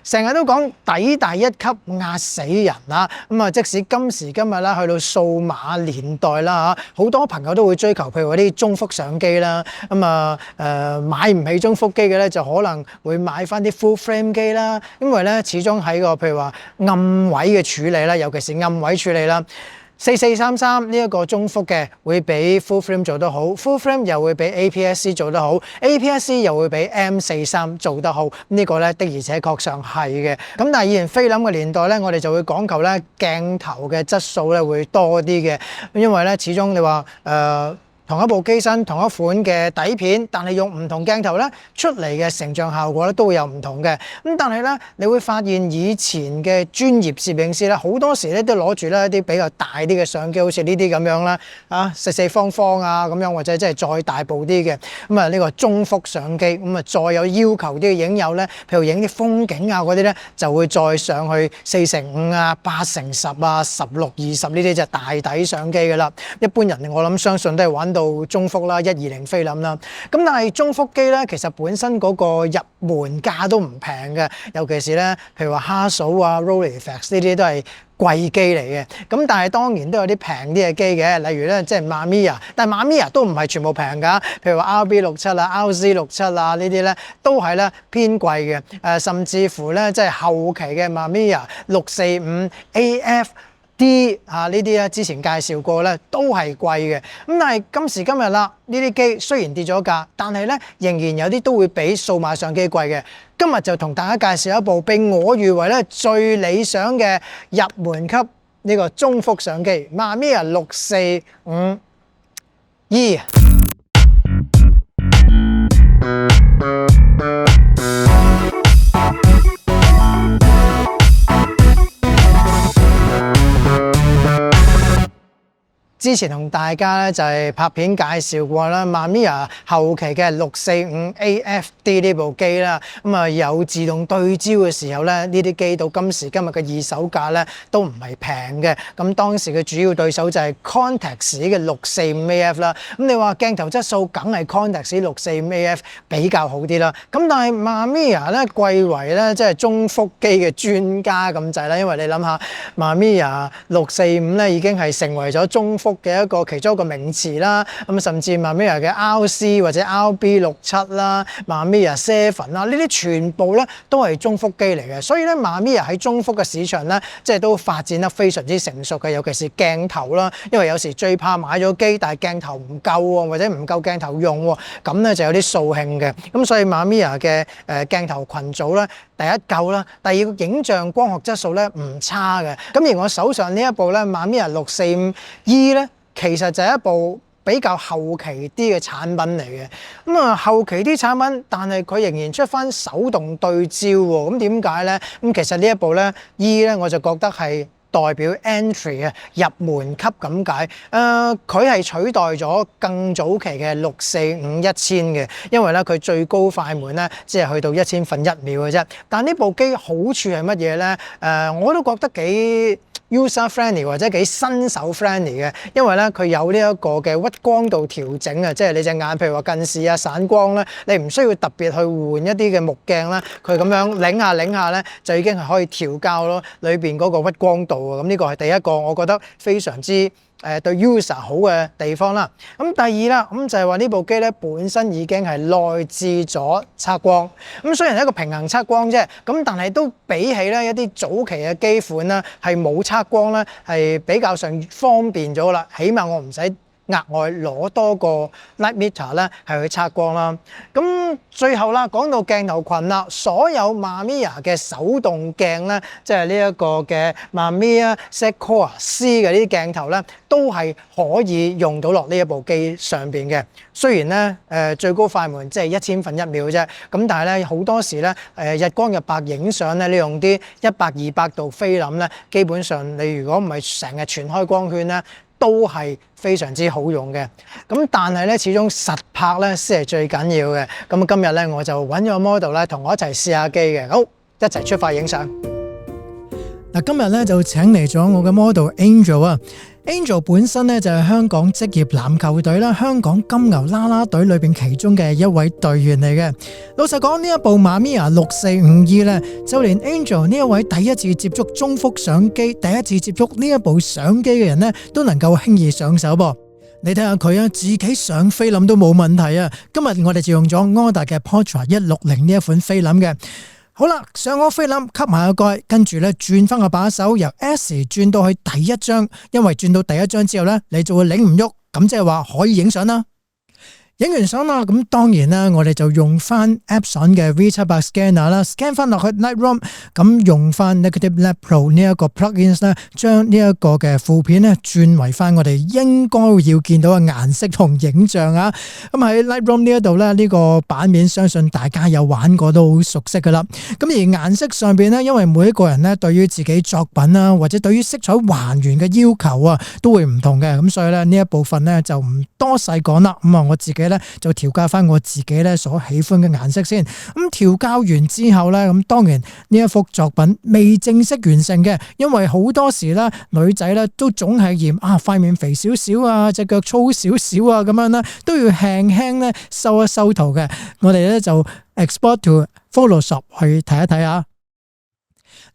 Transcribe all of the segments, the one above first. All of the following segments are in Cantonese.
成日都講底大一級壓死人啦，咁啊即使今時今日啦，去到數碼年代啦嚇，好多朋友都會追求譬如嗰啲中幅相機啦，咁買唔起中幅機嘅咧，就可能會買翻啲 full frame 機啦，因為咧始終喺個譬如話暗位嘅處理啦，尤其是暗位處理啦。4433呢一個中幅嘅會比 full frame 做得好 ，full frame 又會比 APS-C 做得好 ，APS-C 又會比 M43 做得好。呢個咧的而且確上係嘅。咁但係以前菲林嘅年代咧，我哋就會講求咧鏡頭嘅質素咧會多啲嘅，因為咧始終你話同一部機身同一款嘅底片，但係用唔同鏡頭咧出嚟嘅成像效果咧都會有唔同嘅。咁但係咧，你會發現以前嘅專業攝影師咧，好多時咧都攞住咧一啲比較大啲嘅相機，好似呢啲咁樣啦，四四方方啊咁樣，或者即係再大部啲嘅。咁啊呢個中幅相機，咁啊再有要求啲嘅影友咧，譬如影啲風景啊嗰啲咧，就會再上去4:5啊、8:10啊、16:20呢啲就大底相機㗎啦。一般人我諗相信都係玩到中幅啦，120菲林啦，咁但係中幅機咧，其實本身嗰個入門價都唔平嘅，尤其是咧，譬如話哈數啊、Rolleiflex 呢啲都係貴機嚟嘅。咁但係當然都有啲平啲嘅機嘅，例如咧即係 Mamiya， 但係 Mamiya 都唔係全部平㗎，譬如話 RB67啊、RZ67啊呢啲咧都係咧偏貴嘅，甚至乎咧即係後期嘅 Mamiya 645 AF。呢啲咧之前介紹過咧都係貴嘅，咁但係今時今日啦，呢啲機雖然跌咗價，但係咧仍然有啲都會比數碼相機貴嘅。今日就同大家介紹一部被我譽為咧最理想嘅入門級呢個中幅相機 Mamiya 645E。之前同大家咧就係拍片介紹過啦 ，Mamiya 後期嘅645 AFD 呢部機啦，有自動對焦嘅時候咧，呢啲機到今時今日嘅二手價咧都唔係平嘅。咁當時嘅主要對手就係 Contax 嘅645 AF 啦。咁你話鏡頭質素梗係 Contax 645 AF 比較好啲啦。咁但係 Mamiya 咧貴為咧即係中幅機嘅專家咁滯啦，因為你諗下 Mamiya 645咧已經係成為咗中幅嘅一個其中一個名詞啦，咁甚至 Mamiya 嘅 RC 或者 RB67 啦、Mamiya 7啦，呢啲全部咧都係中幅機嚟嘅，所以咧 Mamiya 喺中幅嘅市場咧，即係都發展得非常之成熟嘅，尤其是鏡頭啦，因為有時最怕買咗機，但係鏡頭唔夠喎，或者唔夠鏡頭用喎，咁咧就有啲掃興嘅，咁所以 Mamiya 嘅鏡頭群組咧，第一夠啦，第二個影像光學質素咧唔差嘅，咁而我手上呢一部咧 Mamiya 645E 咧，其實就係一部比較後期啲嘅產品嚟嘅。咁後期啲產品，但係佢仍然出翻手動對焦喎。咁點解咧？咁其實呢一部咧 E 咧，我就覺得係代表 entry 啊，入門級咁解。佢係取代咗更早期嘅645 1000嘅，因為咧佢最高快門咧只係去到1/10001秒嘅啫。但呢部機好處係乜嘢咧？我都覺得幾user friendly 或者幾新手 friendly 嘅，因為咧佢有呢一個嘅屈光度調整啊，即係你隻眼譬如話近視啊、散光咧，你唔需要特別去換一啲嘅目鏡啦，佢咁樣擰下咧就已經係可以調校咯裏邊嗰個屈光度啊，咁呢個係第一個我覺得非常之對 user 好嘅地方啦。咁第二啦，咁就係話呢部機咧本身已經係內置咗測光。咁雖然係一個平衡測光啫，咁但係都比起咧一啲早期嘅機款啦，係冇測光咧，係比較上方便咗啦。起碼我唔使額外攞多個 light meter 咧係去測光啦。咁最後啦，講到鏡頭群啦，所有 Mamiya 嘅手動鏡咧，即係呢一個嘅 Mamiya Sequoia C 嘅呢啲鏡頭咧，都係可以用到落呢一部機上邊嘅。雖然咧最高快門即係1/10001秒啫，咁但係咧好多時咧日光日白影相咧，你用啲100、200度菲林咧，基本上你如果唔係成日全開光圈咧，都係非常之好用嘅。咁但係咧，始終實拍咧先係最緊要嘅。咁今日咧我就揾咗個 model 咧同我一齊試下機嘅。好，一齊出發影相。嗱，今日咧就請嚟咗我嘅 model Angel 啊。Angel 本身咧就係香港職業籃球隊啦，香港金牛啦啦隊裏邊其中嘅一位隊員嚟嘅。老實講，呢一部 Mamiya 6452咧，就連 Angel 呢一位第一次接觸中幅相機、第一次接觸呢一部相機嘅人咧，都能夠輕易上手噃。你睇下佢啊，自己上菲林都冇問題啊。今日我哋就用咗柯達嘅 Portra 160呢一款菲林嘅。好啦，上好菲林，吸埋個蓋，跟住咧轉翻個把手，由 S 轉到去第一張，因為轉到第一張之後咧，你就會擰唔喐，咁即係話可以影相啦。影完相啦，咁當然啦，我哋就用翻 Epson 嘅 V700 Scanner 啦 ，scan 翻落去 Lightroom， 咁用翻 Negative Lab Pro 呢一個 plugins 咧，將呢一個嘅負片咧轉為翻我哋應該要見到嘅顏色同影像啊。咁喺 Lightroom 呢一度咧，呢個版面相信大家有玩過都好熟悉噶啦。咁而顏色上邊咧，因為每一個人咧對於自己作品啊，或者對於色彩還原嘅要求啊，都會唔同嘅。咁所以咧呢一部分咧就唔多細講啦。咁啊，我自己咧就調校翻我自己咧所喜歡嘅顏色先。咁調校完之後咧，咁當然呢一幅作品未正式完成嘅，因為好多時咧女仔咧都總係嫌塊面肥少少啊，隻腳粗少少啊，咁樣啦，都要輕輕咧修一修圖嘅。我哋咧就 export to Photoshop 去睇一睇啊。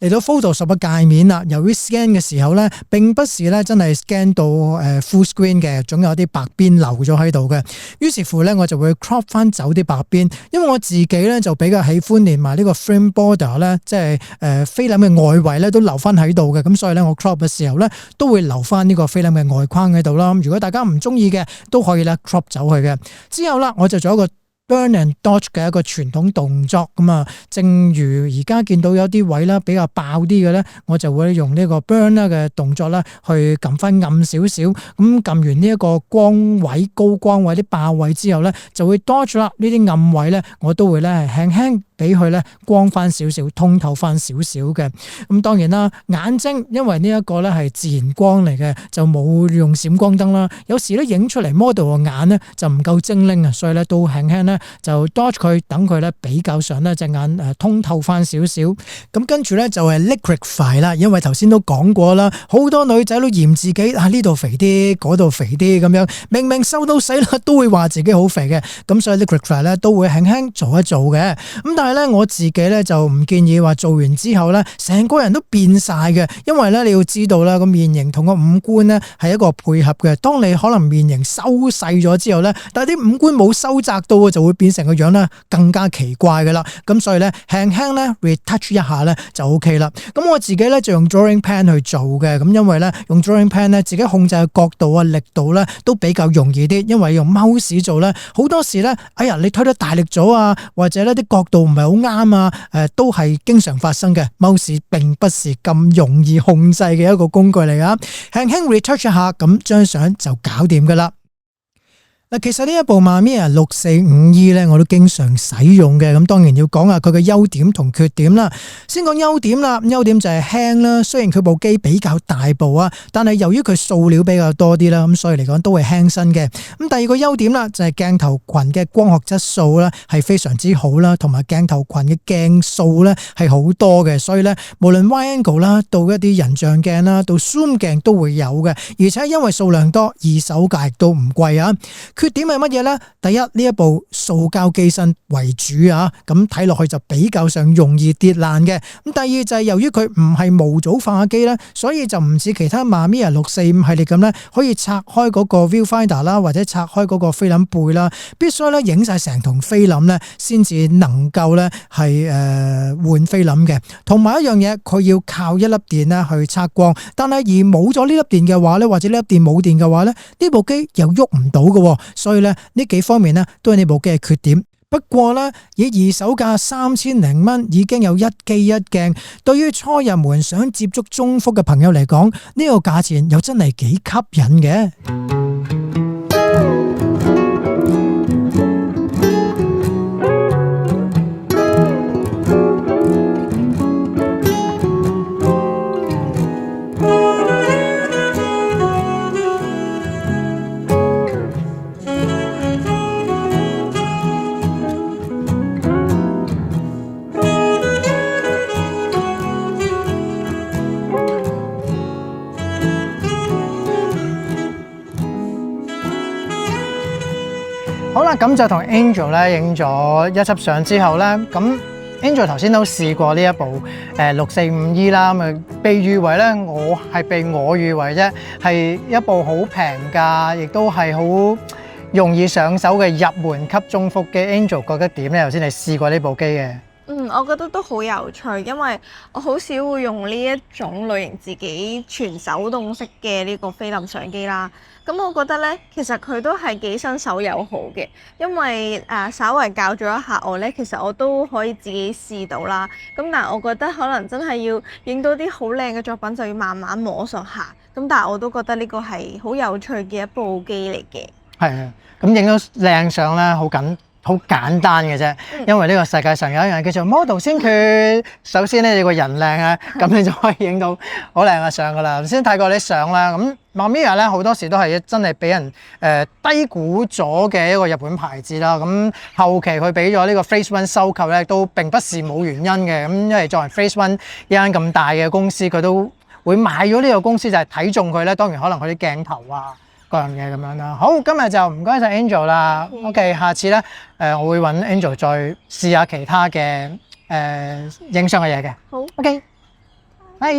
嚟到 Photoshop 嘅界面啦，由於 scan 嘅時候咧，並不是咧真係 scan 到full screen 嘅，總有啲白邊留咗喺度嘅。於是乎咧，我就會 crop 翻走啲白邊，因為我自己咧就比較喜歡連埋呢個 frame border 咧，即係菲林嘅外圍咧都留翻喺度嘅。咁所以咧，我 crop 嘅時候咧都會留翻呢個菲林嘅外框喺度啦。如果大家唔中意嘅，都可以咧 crop 走佢嘅。之後啦，我就做一個burn and dodge 嘅一個傳統動作咁啊，正如而家見到有啲位啦比較爆啲嘅咧，我就會用呢個 burn 啦嘅動作啦，去撳翻暗少少，咁撳完呢一個光位、高光位啲爆位之後咧，就會 dodge 啦。呢啲暗位咧，我都會咧輕輕俾佢咧光翻少少，通透翻少少嘅。咁當然啦，眼睛因為呢一個咧係自然光嚟嘅，就冇用閃光燈啦。有時咧影出嚟 model 個眼咧就唔夠精靈啊，所以咧都輕輕咧就 dodge 佢，等佢咧比較上咧隻眼通透翻少少。咁跟住咧就係 liquify 啦，因為頭先都講過啦，好多女仔都嫌自己呢度肥啲，嗰度肥啲咁樣，明明瘦到死啦，都會話自己好肥嘅。咁所以 liquify 咧都會輕輕做一做嘅。咁但係咧我自己咧就唔建議話做完之後咧成個人都變晒嘅，因為咧你要知道啦，個面型同個五官咧係一個配合嘅。當你可能面型收細咗之後咧，但係啲五官冇收窄到，就會變成個樣咧更加奇怪噶啦。咁所以咧輕輕咧 retouch 一下咧就 OK 啦。咁我自己咧就用 drawing pen 去做嘅。咁因為咧用 drawing pen 咧自己控制嘅角度啊、力度咧都比較容易啲。因為用 mouse 做咧好多時咧，哎呀你推得大力咗啊，或者咧啲角度唔係好啱啊，都係經常發生嘅。mouse 並不是咁容易控制嘅一個工具嚟噶，輕輕 retouch 一下，咁張相就搞掂噶啦。其實呢一部 Mamiya 6452咧，我都經常使用嘅。咁當然要講下佢嘅優點同缺點啦。先講優點啦，優點就係輕啦。雖然佢部機比較大部啊，但係由於佢塑料比較多啲啦，咁所以嚟講都係輕身嘅。咁第二個優點啦，就係鏡頭群嘅光學質素啦，係非常之好啦，同埋鏡頭群嘅鏡數咧係好多嘅。所以咧，無論 wide angle 啦，到一啲人像鏡啦，到 zoom 鏡都會有嘅。而且因為數量多，二手價亦都唔貴啊。缺點係乜嘢呢？第一，呢一部塑膠機身為主啊，咁睇落去就比較上容易跌爛嘅。咁第二就係由於佢唔係模組化機咧，所以就唔似其他 Mamiya 645系列咁咧，可以拆開嗰個 viewfinder 啦，或者拆開嗰個菲林背啦，必須咧影晒成筒菲林咧，先至能夠咧係換菲林嘅。同埋一樣嘢，佢要靠一粒電咧去測光，但係而冇咗呢粒電嘅話咧，或者呢粒電冇電嘅話咧，呢部機又喐唔到嘅。所以咧呢幾方面咧都係呢部機嘅缺點。不過咧以二手價3000零蚊已經有一機一鏡，對於初入門想接觸中幅嘅朋友嚟講，呢個價錢又真係幾吸引嘅。啦，咁就同 Angel 咧影咗一輯相之後咧，咁 Angel 頭先都試過呢一部645E 啦，咁啊被譽為咧，被我譽為啫，係一部好平價，亦都係好容易上手嘅入門級中幅機。Angel 覺得點咧？頭先你試過呢部機嘅。我覺得都好有趣，因為我好少會用呢一種類型自己全手動式嘅呢個菲林相機啦。咁我覺得呢，其實佢都係幾新手友好嘅，因為稍為教咗一下我呢，其實我都可以自己試到啦。咁但係我覺得可能真係要影到啲好靚嘅作品，就要慢慢摸索下。咁但係我都覺得呢個係好有趣嘅一部機嚟嘅。係啊，咁影到靚相咧，好簡單嘅啫，因為呢個世界上有一樣叫做 model 先決。首先咧，你個人靚啊，咁你就可以影到好靚嘅相噶啦。頭先睇過啲相啦，咁 Mamiya 咧好多時都係真係俾人低估咗嘅一個日本牌子啦。咁後期佢俾咗呢個 Phase One 收購咧，都並不是冇原因嘅。咁因為作為 Phase One 一間咁大嘅公司，佢都會買咗呢個公司，就係睇中佢咧。當然可能佢啲鏡頭啊，各樣嘢咁樣啦。好，今日就唔該晒 Angel 啦。OK， 下次咧我會揾 Angel 再試下其他嘅影相嘅嘢嘅。好。OK。